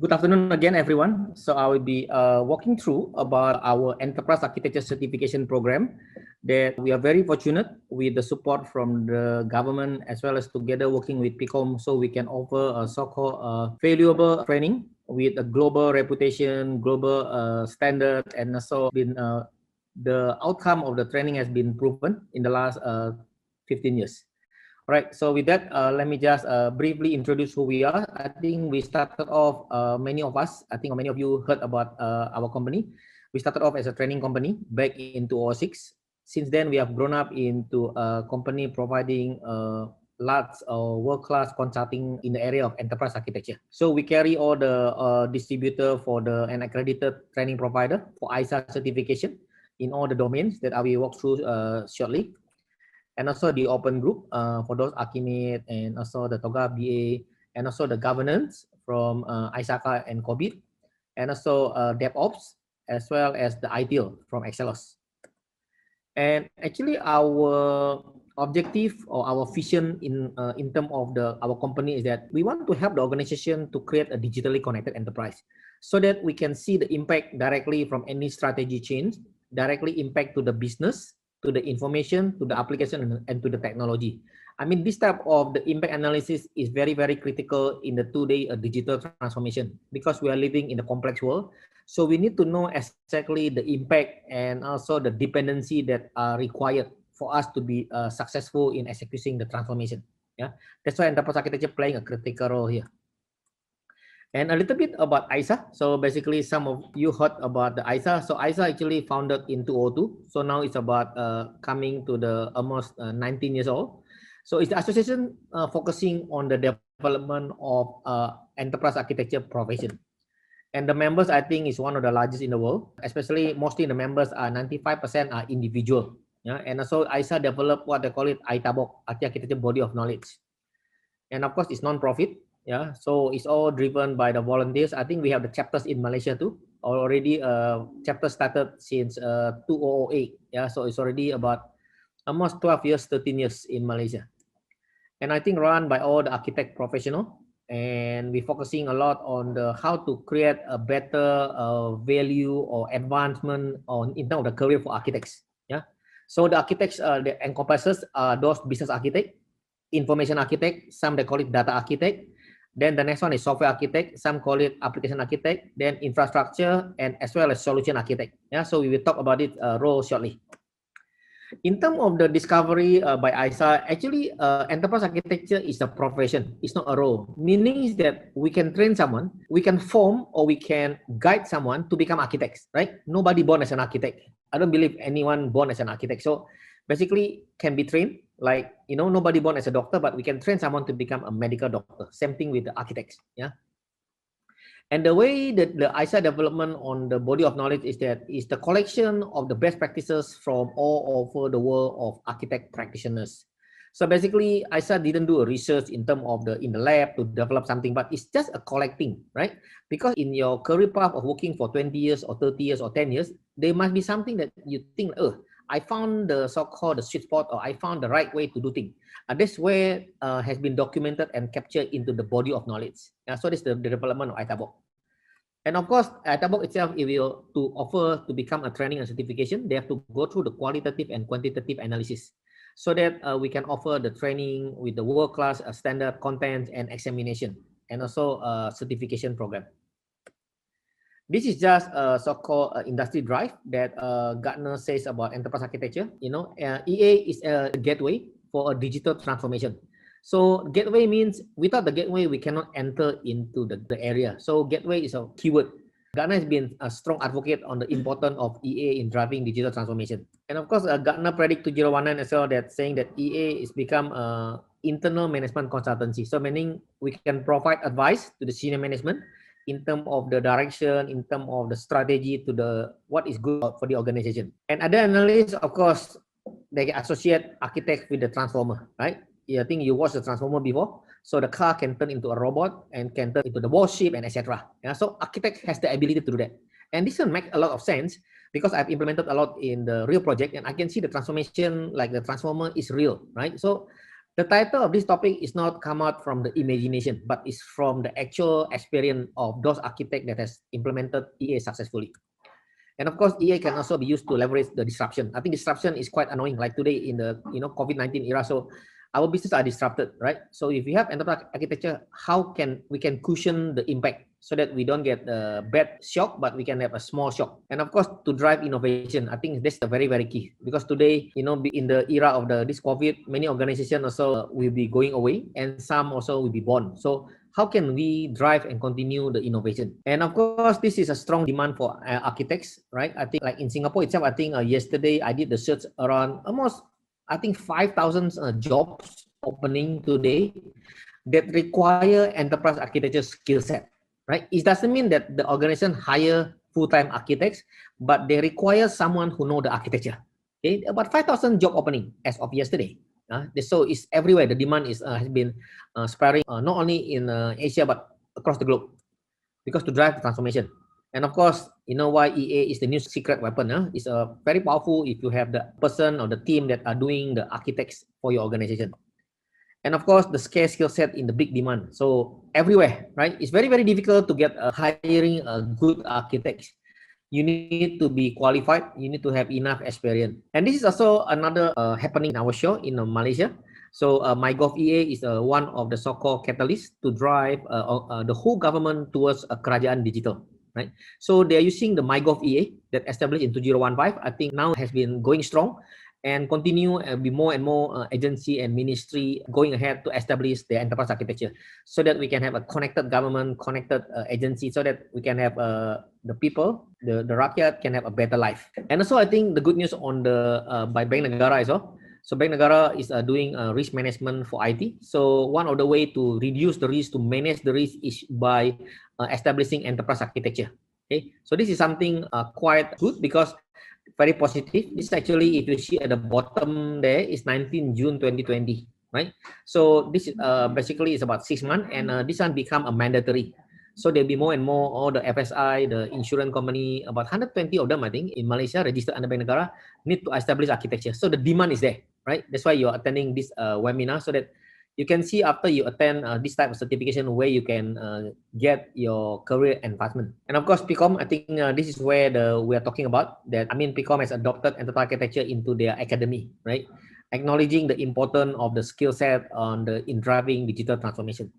Good afternoon again, everyone. So I will be walking through about our enterprise architecture certification program that we are very fortunate with the support from the government as well as together working with PICOM, so we can offer a so-called valuable training with a global reputation, global standard, and also been the outcome of the training has been proven in the last 15 years. All right, so with that, let me just briefly introduce who we are. I think we started off, many of us, I think many of you heard about our company. We started off as a training company back in 2006. Since then, we have grown up into a company providing large world-class consulting in the area of enterprise architecture. So we carry all the distributor for an accredited training provider for ISA certification in all the domains that I will walk through shortly. And also the open group for those Archimate and also the Toga BA, and also the governance from ISACA and COVID, and also DevOps, as well as the ITIL from Excelos. And actually our objective or our vision in terms of our company is that we want to help the organization to create a digitally connected enterprise so that we can see the impact directly from any strategy change, directly impact to the business, to the information, to the application, and to the technology. I mean, this type of the impact analysis is very, very critical in the today digital transformation because we are living in a complex world. So we need to know exactly the impact and also the dependency that are required for us to be successful in executing the transformation. Yeah, that's why enterprise architecture playing a critical role here. And a little bit about ISA. So basically, some of you heard about the ISA. So ISA actually founded in 2002. So now it's about coming to the almost 19 years old. So it's the association focusing on the development of enterprise architecture profession. And the members, I think, is one of the largest in the world. Especially, mostly the members are 95% are individual. Yeah? And also ISA developed what they call it ITABOK, Architecture Body of Knowledge. And of course, it's non-profit. Yeah, so it's all driven by the volunteers. I think we have the chapters in Malaysia too. Already, chapter started since 2008. Yeah, so it's already about almost 12 years, 13 years in Malaysia. And I think run by all the architect professional. And we're focusing a lot on how to create a better value or advancement in terms of the career for architects. Yeah, so the architects that encompasses those business architect, information architect, some they call it data architect. Then the next one is software architect, some call it application architect, then infrastructure, and as well as solution architect. Yeah, so we will talk about it role shortly. In terms of the discovery by ISA, actually enterprise architecture is a profession, it's not a role. Meaning is that we can train someone, we can form or we can guide someone to become architects, right? Nobody born as an architect. I don't believe anyone born as an architect. So basically can be trained, like, you know, nobody born as a doctor, but we can train someone to become a medical doctor. Same thing with the architects. Yeah. And the way that the ISA development on the body of knowledge is that is the collection of the best practices from all over the world of architect practitioners. So basically, ISA didn't do a research in terms of in the lab to develop something, but it's just a collecting, right? Because in your career path of working for 20 years or 30 years or 10 years, there must be something that you think, oh, I found the so-called the sweet spot, or I found the right way to do things. This way has been documented and captured into the body of knowledge. So this is the development of ITABOK. And of course, ITABOK itself, if you to offer to become a training and certification, they have to go through the qualitative and quantitative analysis, so that we can offer the training with the world-class standard content and examination, and also certification program. This is just a so-called industry drive that Gartner says about enterprise architecture. You know, EA is a gateway for a digital transformation. So gateway means without the gateway, we cannot enter into the area. So gateway is a keyword. Gartner has been a strong advocate on the importance of EA in driving digital transformation. And of course, Gartner predict 2019 as well, that saying that EA is become internal management consultancy. So meaning we can provide advice to the senior management in terms of the direction, in terms of the strategy to the what is good for the organization. And other analysts, of course, they associate architect with the transformer, right? I think you watched the transformer before. So the car can turn into a robot and can turn into the warship and etc. Yeah, so architect has the ability to do that. And this will make a lot of sense because I've implemented a lot in the real project and I can see the transformation, like the transformer is real, right? So The title of this topic is not come out from the imagination, but is from the actual experience of those architects that has implemented EA successfully. And of course, EA can also be used to leverage the disruption. I think disruption is quite annoying, like today in the COVID-19 era. So our business are disrupted, right? So if we have enterprise architecture, how can we cushion the impact so that we don't get a bad shock, but we can have a small shock. And of course, to drive innovation, I think that's the very, very key, because today, in the era of this COVID, many organizations also will be going away, and some also will be born. So how can we drive and continue the innovation? And of course, this is a strong demand for architects, right? I think like in Singapore itself, I think yesterday I did the search around almost, I think 5,000 jobs opening today that require enterprise architecture skill set, right? It doesn't mean that the organization hire full-time architects, but they require someone who know the architecture. Okay, about 5,000 job opening as of yesterday. So it's everywhere. The demand has been spreading not only in Asia but across the globe, because to drive the transformation. And of course, you know why EA is the new secret weapon. It's very powerful if you have the person or the team that are doing the architects for your organization. And of course, the scarce skill set in the big demand. So everywhere, right? It's very, very difficult to get hiring a good architect. You need to be qualified. You need to have enough experience. And this is also another happening in our show in Malaysia. So MyGov EA is one of the so-called catalysts to drive the whole government towards a kerajaan digital, right? So they are using the MyGov EA that established in 2015. I think now has been going strong and continue be more and more agency and ministry going ahead to establish the enterprise architecture, so that we can have a connected government, connected agency, so that we can have the people, the rakyat can have a better life. And also, I think the good news on the by Bank Negara as well. So Bank Negara is doing risk management for IT. So one of the way to reduce the risk, to manage the risk, is by establishing enterprise architecture. Okay, so this is something quite good, because very positive. This actually, if you see at the bottom there, is 19 June 2020, right? So this basically is about 6 months, and this one become a mandatory. So there'll be more and more, all the FSI, the insurance company, about 120 of them, I think, in Malaysia, registered under Bank Negara, need to establish architecture. So the demand is there, right? That's why you're attending this webinar, so that you can see after you attend this type of certification where you can get your career advancement. And of course, PICOM, I think this is where we are talking about that. I mean, PICOM has adopted enterprise architecture into their academy, right? Acknowledging the importance of the skill set in driving digital transformation.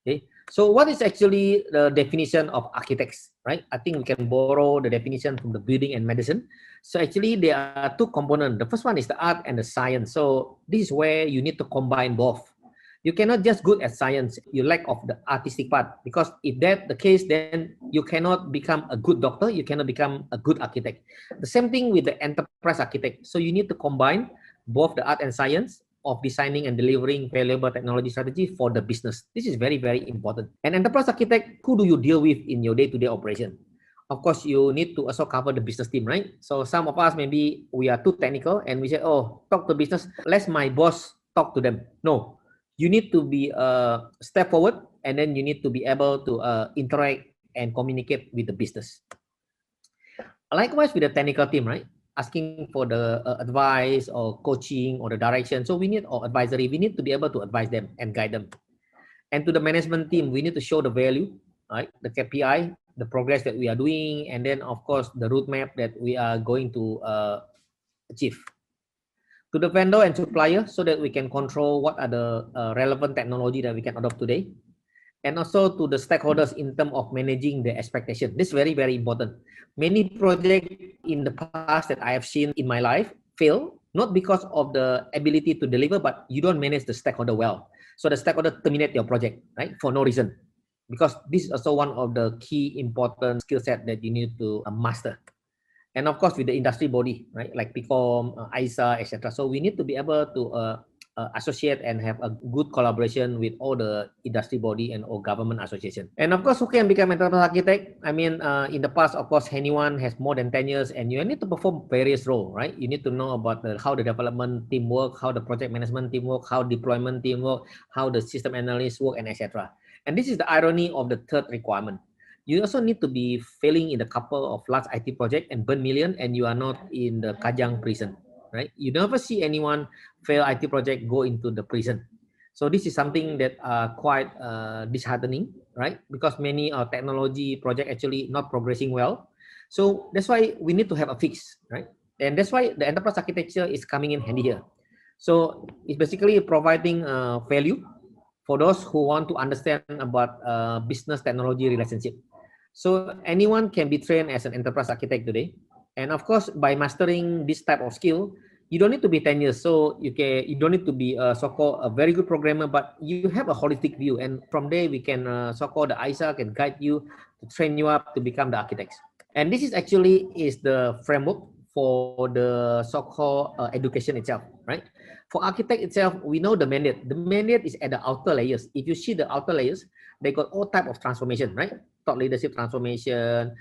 Okay, so what is actually the definition of architects, right? I think we can borrow the definition from the building and medicine. So actually, there are two components. The first one is the art and the science. So this is where you need to combine both. You cannot just good at science, you lack of the artistic part, because if that's the case, then you cannot become a good doctor, you cannot become a good architect. The same thing with the enterprise architect. So you need to combine both the art and science of designing and delivering valuable technology strategy for the business. This is very, very important. An enterprise architect, who do you deal with in your day-to-day operation? Of course, you need to also cover the business team, right? So some of us, maybe we are too technical and we say, oh, talk to business, let my boss talk to them. No, you need to be a step forward, and then you need to be able to interact and communicate with the business. Likewise with the technical team, right? Asking for the advice or coaching or the direction. So we need, or advisory, we need to be able to advise them and guide them. And to the management team, we need to show the value, right? The KPI, the progress that we are doing, and then of course the roadmap that we are going to achieve. To the vendor and supplier, so that we can control what are the relevant technology that we can adopt today. And also to the stakeholders in terms of managing the expectation. This is very, very important. Many projects in the past that I have seen in my life fail, not because of the ability to deliver, but you don't manage the stakeholder well. So the stakeholder terminate your project, right? For no reason. Because this is also one of the key important skill set that you need to master. And of course, with the industry body, right? Like PICOM, ISA, etc. So we need to be able to associate and have a good collaboration with all the industry body and all government association. And of course, who can become enterprise architect? I mean, in the past, of course, anyone has more than 10 years, and you need to perform various roles, right? You need to know about how the development team work, how the project management team work, how deployment team work, how the system analysts work, and etc. And this is the irony of the third requirement. You also need to be failing in a couple of large IT projects and burn million, and you are not in the Kajang prison. right? You never see anyone fail IT project go into the prison. So this is something that quite disheartening, right? Because many technology project actually not progressing well. So that's why we need to have a fix, right? And that's why the enterprise architecture is coming in handy here. So it's basically providing value for those who want to understand about business technology relationship. So anyone can be trained as an enterprise architect today. And of course, by mastering this type of skill, you don't need to be 10 years. So you don't need to be so-called a very good programmer, but you have a holistic view. And from there, we can so-called the ISA can guide you to train you up to become the architects. And this is actually is the framework for the so-called education itself, right? For architect itself, we know the mandate. The mandate is at the outer layers. If you see the outer layers, they got all type of transformation, right? Thought leadership transformation,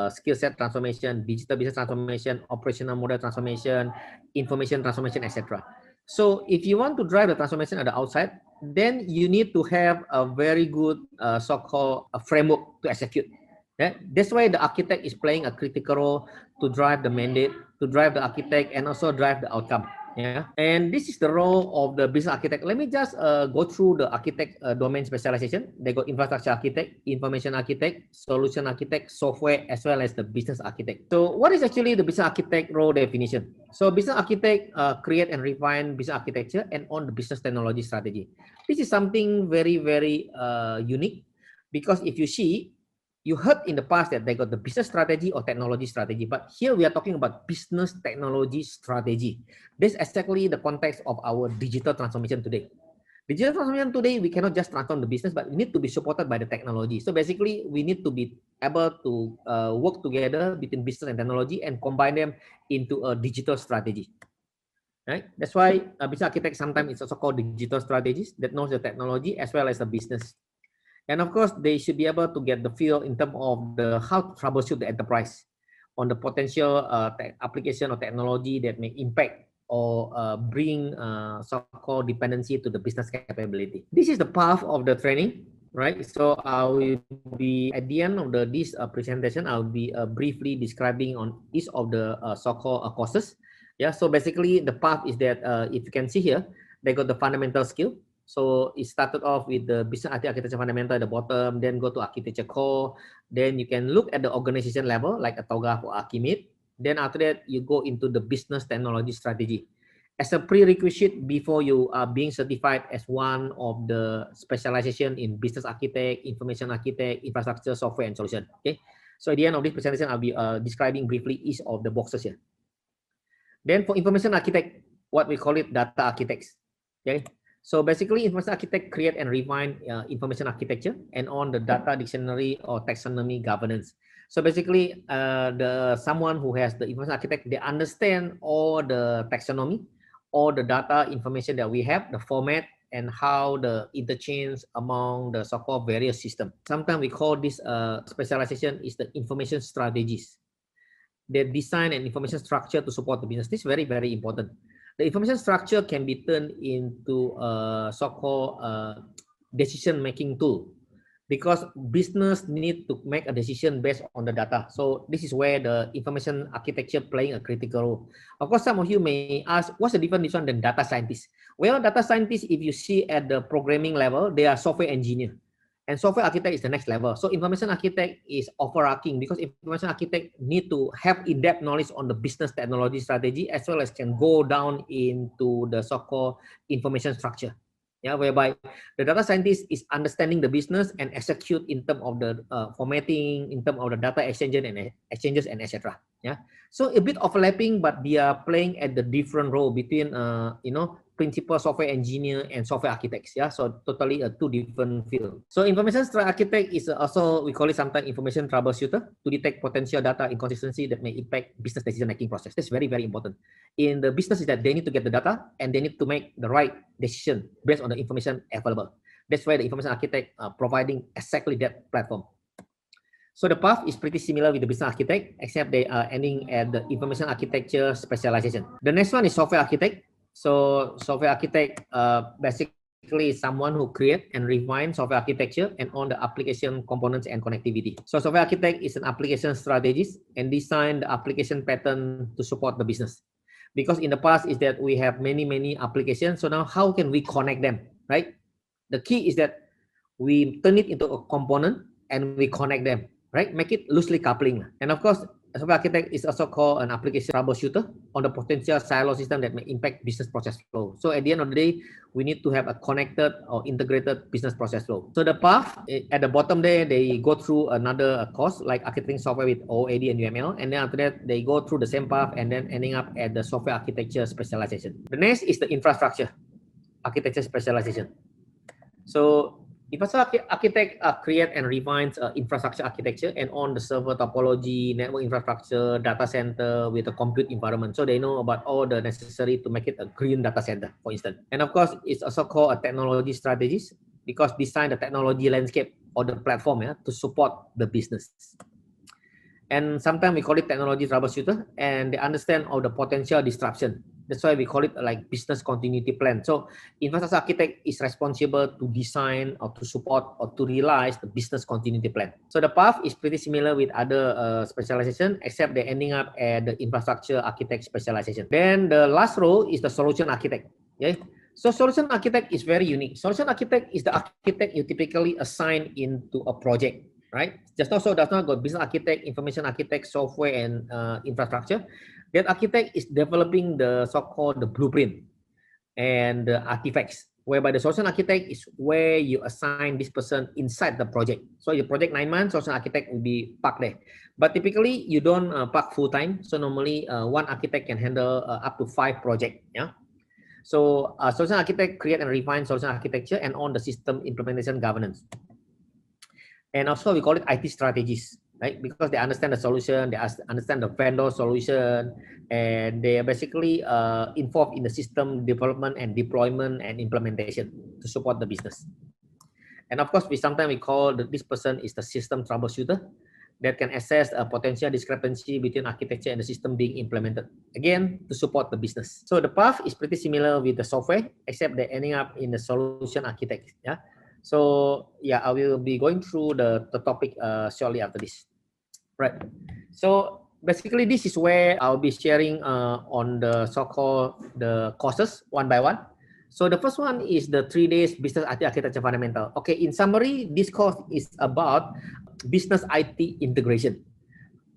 skill set transformation, digital business transformation, operational model transformation, information transformation, etc. So if you want to drive the transformation at the outside, then you need to have a very good so-called framework to execute. Yeah? That's why the architect is playing a critical role to drive the mandate, to drive the architect, and also drive the outcome. Yeah, and this is the role of the business architect. Let me just go through the architect domain specialization. They got infrastructure architect, information architect, solution architect, software, as well as the business architect. So what is actually the business architect role definition? So business architect create and refine business architecture and on the business technology strategy. This is something very, very unique, because if you see, you heard in the past that they got the business strategy or technology strategy, but here we are talking about business technology strategy. This is exactly the context of our digital transformation today. Digital transformation today, we cannot just transform the business, but we need to be supported by the technology. So basically, we need to be able to work together between business and technology and combine them into a digital strategy. Right? That's why a business architect sometimes is also called digital strategist that knows the technology as well as the business. And of course, they should be able to get the feel in terms of the how to troubleshoot the enterprise on the potential application or technology that may impact or bring so-called dependency to the business capability. This is the path of the training, right? So I will be at the end of this presentation, I'll be briefly describing on each of the so-called courses. Yeah. So basically, the path is that if you can see here, they got the fundamental skill. So it started off with the business architecture fundamental at the bottom, then go to architecture core. Then you can look at the organization level like a TOGAF or Archimate. Then after that, you go into the business technology strategy. As a prerequisite before you are being certified as one of the specialization in business architect, information architect, infrastructure, software, and solution. Okay. So at the end of this presentation, I'll be describing briefly each of the boxes here. Then for information architect, what we call it data architects. Okay. So basically, information architect create and refine information architecture and on the data dictionary or taxonomy governance. So basically, someone who has the information architect, they understand all the taxonomy, all the data information that we have, the format, and how the interchange among the so-called various systems. Sometimes we call this specialization is the information strategies. They design an information structure to support the business. This is very, very important. The information structure can be turned into a so-called decision-making tool, because business need to make a decision based on the data. So this is where the information architecture playing a critical role. Of course, some of you may ask, what's the difference than data scientists? Well, data scientists, if you see at the programming level, they are software engineer. And software architect is the next level. So information architect is overarching, because information architect need to have in-depth knowledge on the business technology strategy, as well as can go down into the so-called information structure. Yeah, whereby the data scientist is understanding the business and execute in terms of the formatting, in terms of the data exchanges and etc. Yeah, so a bit overlapping, but they are playing at the different role between principal software engineer and software architects. Yeah, so totally two different fields. So information architect is also, we call it sometimes information troubleshooter, to detect potential data inconsistency that may impact business decision making process. That's very, very important. In the business is that they need to get the data and they need to make the right decision based on the information available. That's why the information architect providing exactly that platform. So the path is pretty similar with the business architect, except they are ending at the information architecture specialization. The next one is software architect. So software architect basically is someone who create and refine software architecture and on the application components and connectivity. So software architect is an application strategist and design the application pattern to support the business. Because in the past is that we have many applications. So now how can we connect them, right? The key is that we turn it into a component and we connect them, right? Make it loosely coupling. And of course, Software Architect is also called an application troubleshooter on the potential silo system that may impact business process flow. So at the end of the day, we need to have a connected or integrated business process flow. So the path at the bottom there, they go through another course like architecting software with OAD and UML. And then after that, they go through the same path and then ending up at the software architecture specialization. The next is the infrastructure architecture specialization. So infrastructure architect create and refines infrastructure architecture and on the server topology, network infrastructure, data center with a compute environment. So they know about all the necessary to make it a green data center, for instance. And of course, it's also called a technology strategist because design the technology landscape or the platform to support the business. And sometimes we call it technology troubleshooter, and they understand all the potential disruption. That's why we call it like business continuity plan. So infrastructure architect is responsible to design or to support or to realize the business continuity plan. So the path is pretty similar with other specialization, except they're ending up at the infrastructure architect specialization. Then the last role is the solution architect. Okay. So solution architect is very unique. Solution architect is the architect you typically assign into a project, right? Just also does not go business architect, information architect, software, and infrastructure. That architect is developing the so-called the blueprint and the artifacts, whereby the solution architect is where you assign this person inside the project. So your project 9 months, solution architect will be parked there. But typically you don't park full time. So normally one architect can handle up to 5 projects. Yeah. So solution architect create and refine solution architecture and on the system implementation governance. And also we call it IT strategists, right? Because they understand the solution, they understand the vendor solution, and they are basically involved in the system development and deployment and implementation to support the business. And of course, sometimes we call this person is the system troubleshooter that can assess a potential discrepancy between architecture and the system being implemented, again, to support the business. So the path is pretty similar with the software, except they're ending up in the solution architect. Yeah. So yeah, I will be going through the topic shortly after this. Right. So basically, this is where I'll be sharing on the so-called the courses one by one. So the first one is the 3 days business IT architecture fundamental. Okay, in summary, this course is about business IT integration.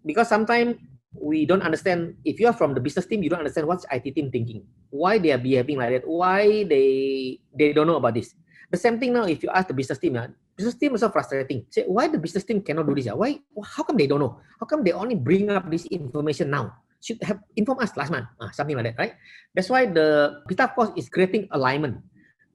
Because sometimes we don't understand, if you are from the business team, you don't understand what's IT team thinking, why they are behaving like that, why they don't know about this. The same thing now, if you ask the business team also frustrating. Say, why the business team cannot do this? Why? How come they don't know? How come they only bring up this information now? Should have informed us last month, something like that, right? That's why the BITAF course is creating alignment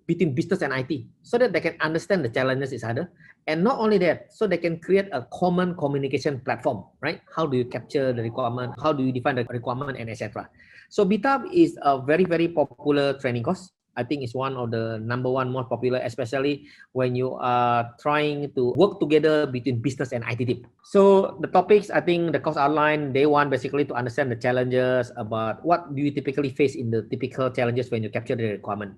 between business and IT so that they can understand the challenges each other. And not only that, so they can create a common communication platform, right? How do you capture the requirement? How do you define the requirement and etc. So BITAF is a very, very popular training course. I think it's one of the #1 most popular, especially when you are trying to work together between business and IT team. So the topics, I think the course outline, day 1, basically to understand the challenges about what do you typically face in the typical challenges when you capture the requirement.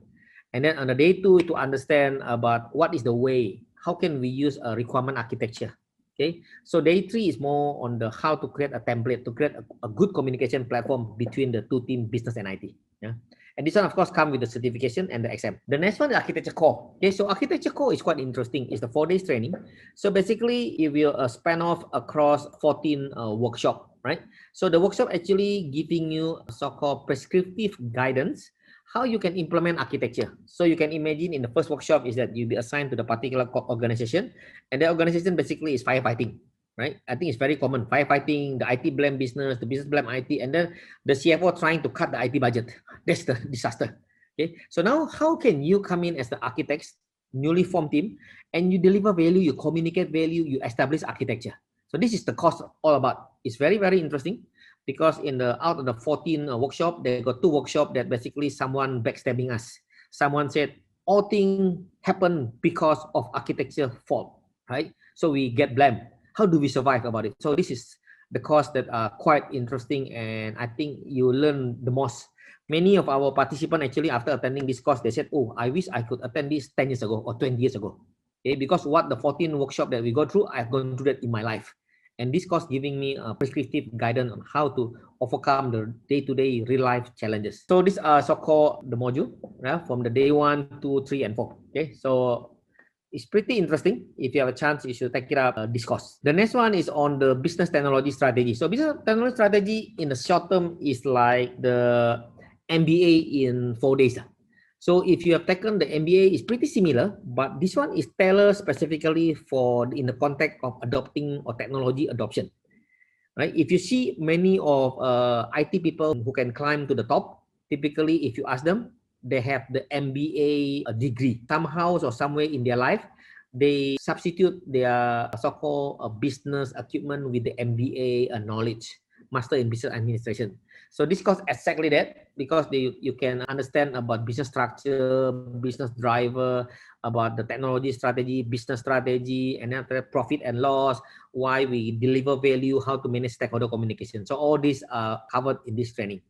And then on the day 2, to understand about what is the way, how can we use a requirement architecture. Okay, so day 3 is more on the how to create a template, to create a good communication platform between the two teams, business and IT. Yeah. And this one, of course, comes with the certification and the exam. The next one is Architecture Core. Okay, so Architecture Core is quite interesting. It's the 4 days training. So basically, it will span off across 14 workshops, right? So the workshop actually giving you so-called prescriptive guidance how you can implement architecture. So you can imagine in the first workshop is that you'll be assigned to the particular organization, and the organization basically is firefighting. Right? I think it's very common. Firefighting, the IT blame business, the business blame IT, and then the CFO trying to cut the IT budget. That's the disaster. Okay. So now how can you come in as the architects, newly formed team, and you deliver value, you communicate value, you establish architecture. So this is the course all about. It's very, very interesting because out of the 14 workshop, they got 2 workshops that basically someone backstabbing us. Someone said, all things happen because of architecture fault, right? So we get blamed. How do we survive about it? So this is the course that are quite interesting, and I think you learn the most. Many of our participants actually, after attending this course, they said, oh, I wish I could attend this 10 years ago or 20 years ago. Okay, because what the 14 workshop that we go through, I've gone through that in my life. And this course giving me a prescriptive guidance on how to overcome the day-to-day real life challenges. So these are so-called the module, yeah, from the day 1, 2, 3, and 4. Okay, so it's pretty interesting. If you have a chance, you should take it up this course. The next one is on the business technology strategy. So business technology strategy in the short term is like the MBA in 4 days. So if you have taken the MBA, it's pretty similar, but this one is tailored specifically for in the context of adopting or technology adoption. Right? If you see many of IT people who can climb to the top, typically if you ask them, they have the MBA degree. Somehow or somewhere in their life, they substitute their so-called business acumen with the MBA knowledge, Master in Business Administration. So this course exactly that, because you can understand about business structure, business driver, about the technology strategy, business strategy, and after profit and loss, why we deliver value, how to manage stakeholder communication. So all these are covered in this training.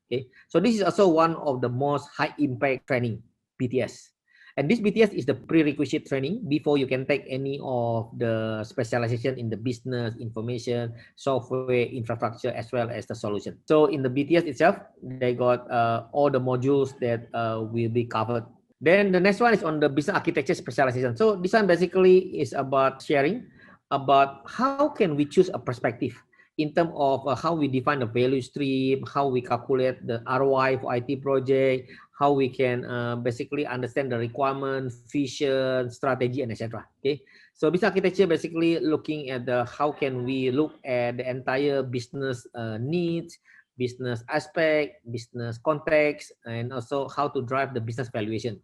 Okay, so this is also one of the most high impact training, BTS. And this BTS is the prerequisite training before you can take any of the specialization in the business, information, software, infrastructure, as well as the solution. So in the BTS itself, they got all the modules that will be covered. Then the next one is on the business architecture specialization. So this one basically is about sharing about how can we choose a perspective in terms of how we define the value stream, how we calculate the ROI for IT project, how we can basically understand the requirement, vision, strategy, and etc. Okay, so business architecture basically looking at the how can we look at the entire business needs, business aspect, business context, and also how to drive the business valuation.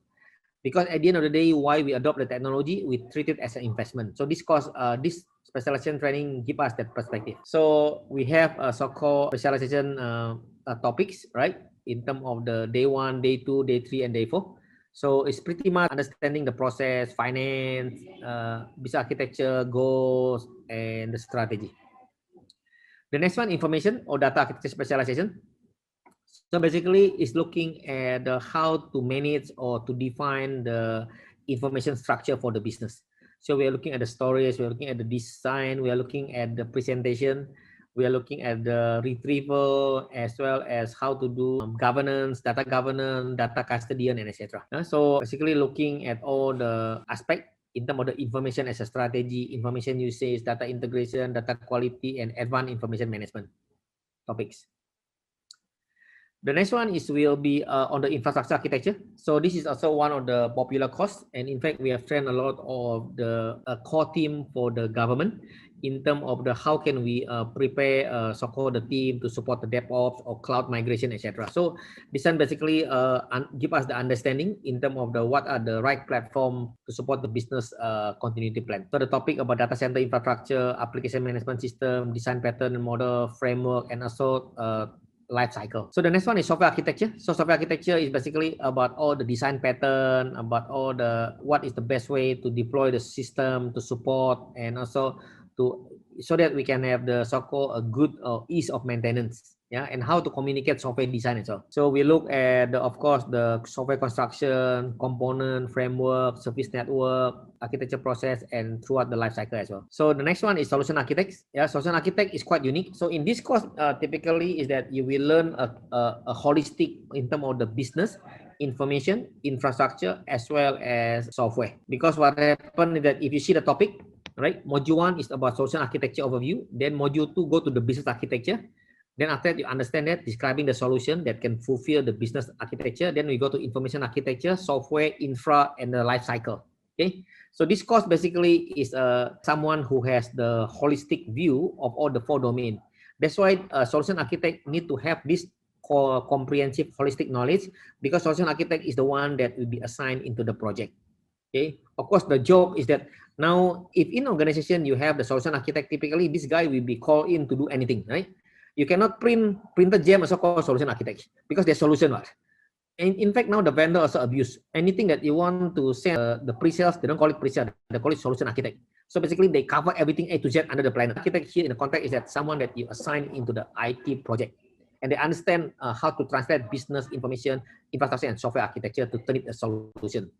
Because at the end of the day, why we adopt the technology, we treat it as an investment. So this course, this specialization training give us that perspective. So we have so-called specialization topics, right? In terms of the day 1, day 2, day 3, and day 4. So it's pretty much understanding the process, finance, business architecture, goals, and the strategy. The next one, information or data architecture specialization. So basically, it's looking at how to manage or to define the information structure for the business. So we are looking at the storage, we are looking at the design, we are looking at the presentation, we are looking at the retrieval, as well as how to do governance, data custodian, and etc. So basically looking at all the aspects in terms of the information as a strategy, information usage, data integration, data quality, and advanced information management topics. The next one will be on the infrastructure architecture. So this is also one of the popular courses, and in fact, we have trained a lot of the core team for the government in terms of the how can we prepare so-called the team to support the DevOps or cloud migration, etc. So this one basically give us the understanding in terms of the what are the right platform to support the business continuity plan. So the topic about data center infrastructure, application management system, design pattern, model, framework, and also life cycle. So the next one is software architecture. So software architecture is basically about all the design pattern, about all the what is the best way to deploy the system to support, and also to so that we can have the so-called a good ease of maintenance. Yeah, and how to communicate software design as well. So we look at of course the software construction, component, framework, service network, architecture process, and throughout the life cycle as well. So the next one is solution architects. Yeah, solution architect is quite unique. So in this course, typically is that you will learn a holistic in terms of the business, information, infrastructure, as well as software. Because what happens is that if you see the topic, right, module 1 is about solution architecture overview. Then module 2 go to the business architecture. Then after that, you understand that, describing the solution that can fulfill the business architecture. Then we go to information architecture, software, infra, and the life cycle. Okay, so this course basically is someone who has the holistic view of all the 4 domains. That's why solution architect need to have this comprehensive holistic knowledge, because solution architect is the one that will be assigned into the project. Okay, of course the job is that now if in organization you have the solution architect, typically this guy will be called in to do anything, right? You cannot printer jam also called solution architect, because there's solution. And in fact, now the vendor also abuse anything that you want to send the pre-sales. They don't call it pre-sale; they call it solution architect. So basically, they cover everything A to Z under the planet. Architect here in the context is that someone that you assign into the IT project, and they understand how to translate business information, infrastructure, and software architecture to turn it a solution.